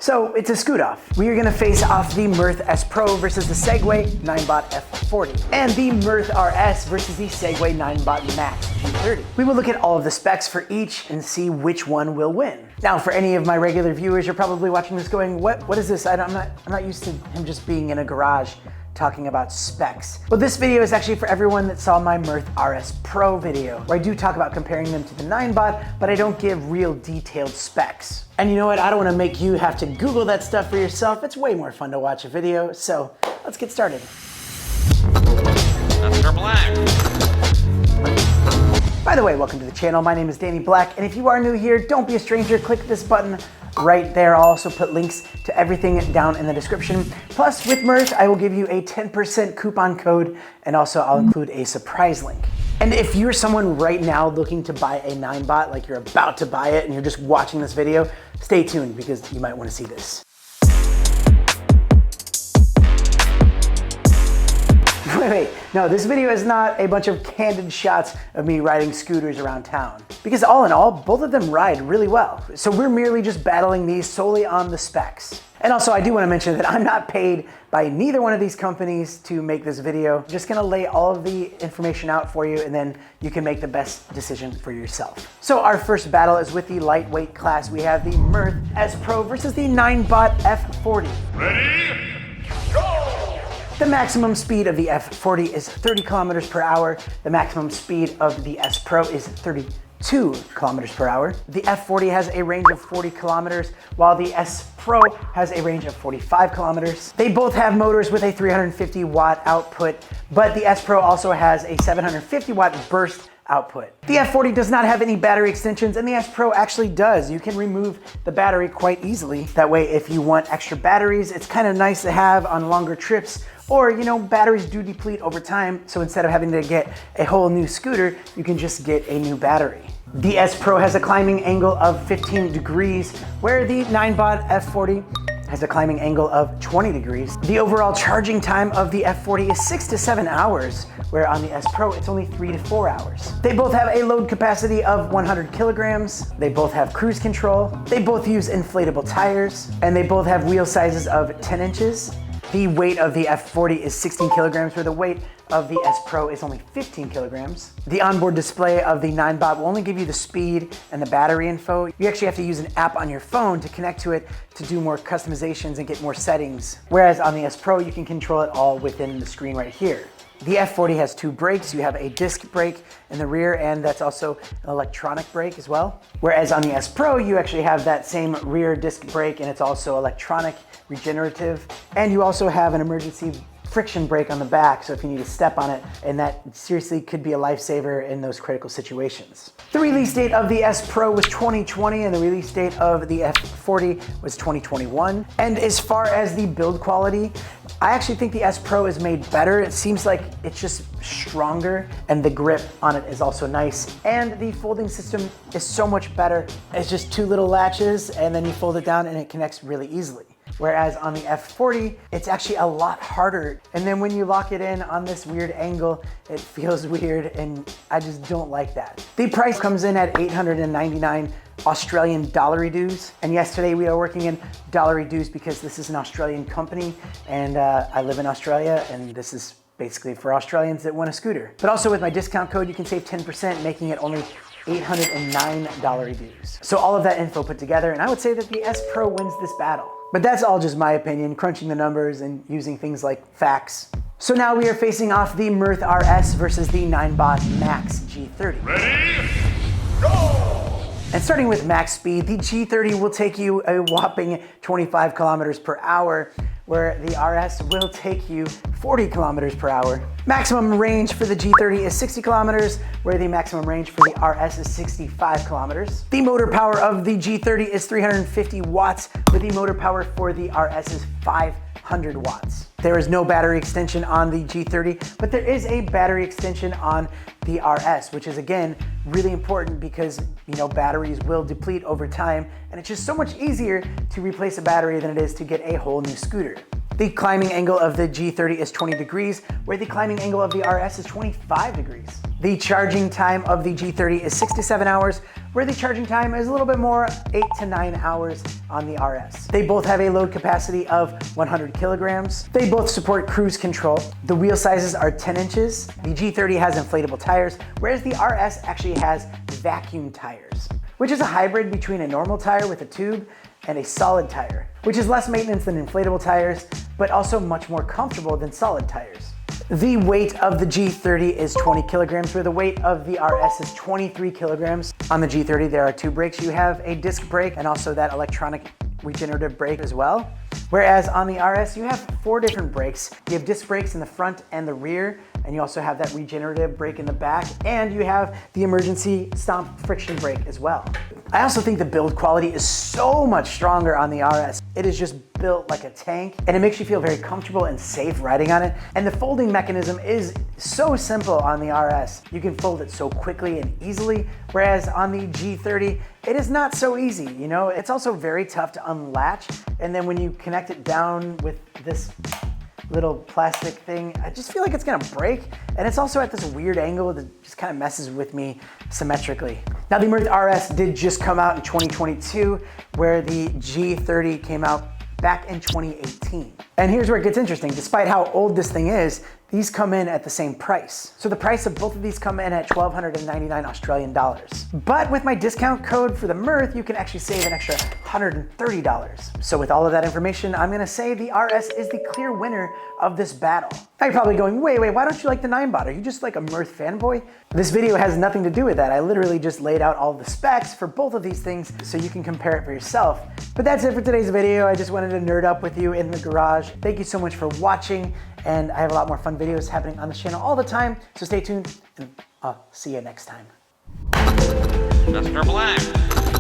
So it's a scoot off. We are gonna face off the Mearth sPro versus the Segway NineBot F40 and the Mearth RS versus the Segway NineBot Max G30. We will look at all of the specs for each and see which one will win. Now, for any of my regular viewers, you're probably watching this going, what is this? I'm not used to him just being in a garage talking about specs. Well, this video is actually for everyone that saw my Mearth RS Pro video, where I do talk about comparing them to the NineBot, but I don't give real detailed specs. And you know what? I don't want to make you have to Google that stuff for yourself. It's way more fun to watch a video, so let's get started. Mr. Black. By the way, welcome to the channel. My name is Danny Black, and if you are new here, don't be a stranger. Click this button right there. I'll also put links to everything down in the description. Plus, with Mearth, I will give you a 10% coupon code, and also I'll include a surprise link. And if you're someone right now looking to buy a NineBot, like you're about to buy it and you're just watching this video, stay tuned because you might want to see this. Wait, no, this video is not a bunch of candid shots of me riding scooters around town. Because all in all, both of them ride really well. So we're merely just battling these solely on the specs. And also, I do want to mention that I'm not paid by neither one of these companies to make this video. I'm just gonna lay all of the information out for you, and then you can make the best decision for yourself. So our first battle is with the lightweight class. We have the Mearth sPro versus the NineBot F40. Ready? Go! The maximum speed of the F40 is 30 kilometers per hour. The maximum speed of the sPro is 32 kilometers per hour. The F40 has a range of 40 kilometers, while the sPro has a range of 45 kilometers. They both have motors with a 350 watt output, but the sPro also has a 750 watt burst output. The F40 does not have any battery extensions, and the sPro actually does. You can remove the battery quite easily. That way, if you want extra batteries, it's kind of nice to have on longer trips, or, you know, batteries do deplete over time, so instead of having to get a whole new scooter, you can just get a new battery. The sPro has a climbing angle of 15 degrees, where the NineBot F40 has a climbing angle of 20 degrees. The overall charging time of the F40 is 6 to 7 hours, where on the sPro it's only 3 to 4 hours. They both have a load capacity of 100 kilograms. They both have cruise control. They both use inflatable tires, and they both have wheel sizes of 10 inches. The weight of the F40 is 16 kilograms, where the weight of the sPro is only 15 kilograms. The onboard display of the NineBot will only give you the speed and the battery info. You actually have to use an app on your phone to connect to it to do more customizations and get more settings. Whereas on the sPro, you can control it all within the screen right here. The F40 has two brakes. You have a disc brake in the rear, and that's also an electronic brake as well. Whereas on the sPro, you actually have that same rear disc brake, and it's also electronic, regenerative, and you also have an emergency friction brake on the back, so if you need to step on it, and that seriously could be a lifesaver in those critical situations. The release date of the sPro was 2020, and the release date of the F40 was 2021. And as far as the build quality, I actually think the sPro is made better. It seems like it's just stronger, and the grip on it is also nice. And the folding system is so much better. It's just two little latches, and then you fold it down and it connects really easily. Whereas on the F40, it's actually a lot harder. And then when you lock it in on this weird angle, it feels weird, and I just don't like that. The price comes in at 899 Australian dollar dues. And yes, today we are working in dollar dues because this is an Australian company, and I live in Australia, and this is basically for Australians that want a scooter. But also with my discount code, you can save 10%, making it only $809 dues. So all of that info put together, and I would say that the sPro wins this battle. But that's all just my opinion, crunching the numbers and using things like facts. So now we are facing off the Mearth RS versus the NineBot Max G30. Ready? Go! And starting with max speed, the G30 will take you a whopping 25 kilometers per hour, where the RS will take you 40 kilometers per hour. Maximum range for the G30 is 60 kilometers, where the maximum range for the RS is 65 kilometers. The motor power of the G30 is 350 watts, where the motor power for the RS is 500 watts. There is no battery extension on the G30, but there is a battery extension on the RS, which is again really important because, you know, batteries will deplete over time, and it's just so much easier to replace a battery than it is to get a whole new scooter. The climbing angle of the G30 is 20 degrees, where the climbing angle of the RS is 25 degrees. The charging time of the G30 is 6 to 7 hours, where the charging time is a little bit more, 8 to 9 hours on the RS. They both have a load capacity of 100 kilograms. They both support cruise control. The wheel sizes are 10 inches. The G30 has inflatable tires, whereas the RS actually has vacuum tires, which is a hybrid between a normal tire with a tube and a solid tire, which is less maintenance than inflatable tires, but also much more comfortable than solid tires. The weight of the G30 is 20 kilograms, where the weight of the RS is 23 kilograms. On the G30, there are 2 brakes. You have a disc brake and also that electronic regenerative brake as well. Whereas on the RS, you have 4 different brakes. You have disc brakes in the front and the rear, and you also have that regenerative brake in the back, and you have the emergency stomp friction brake as well. I also think the build quality is so much stronger on the RS. It is just built like a tank, and it makes you feel very comfortable and safe riding on it. And the folding mechanism is so simple on the RS. You can fold it so quickly and easily, whereas on the G30, it is not so easy, you know? It's also very tough to unlatch, and then when you connect it down with this little plastic thing, I just feel like it's gonna break. And it's also at this weird angle that just kind of messes with me symmetrically. Now the Mearth RS did just come out in 2022, where the G30 came out back in 2018. And here's where it gets interesting. Despite how old this thing is, these come in at the same price. So the price of both of these come in at 1,299 Australian dollars. But with my discount code for the Mearth, you can actually save an extra $130. So with all of that information, I'm gonna say the RS is the clear winner of this battle. Now you're probably going, wait, why don't you like the NineBot? Are you just like a Mearth fanboy? This video has nothing to do with that. I literally just laid out all the specs for both of these things so you can compare it for yourself. But that's it for today's video. I just wanted to nerd up with you in the garage. Thank you so much for watching, and I have a lot more fun videos happening on this channel all the time, so stay tuned, and I'll see you next time. Mr. Black.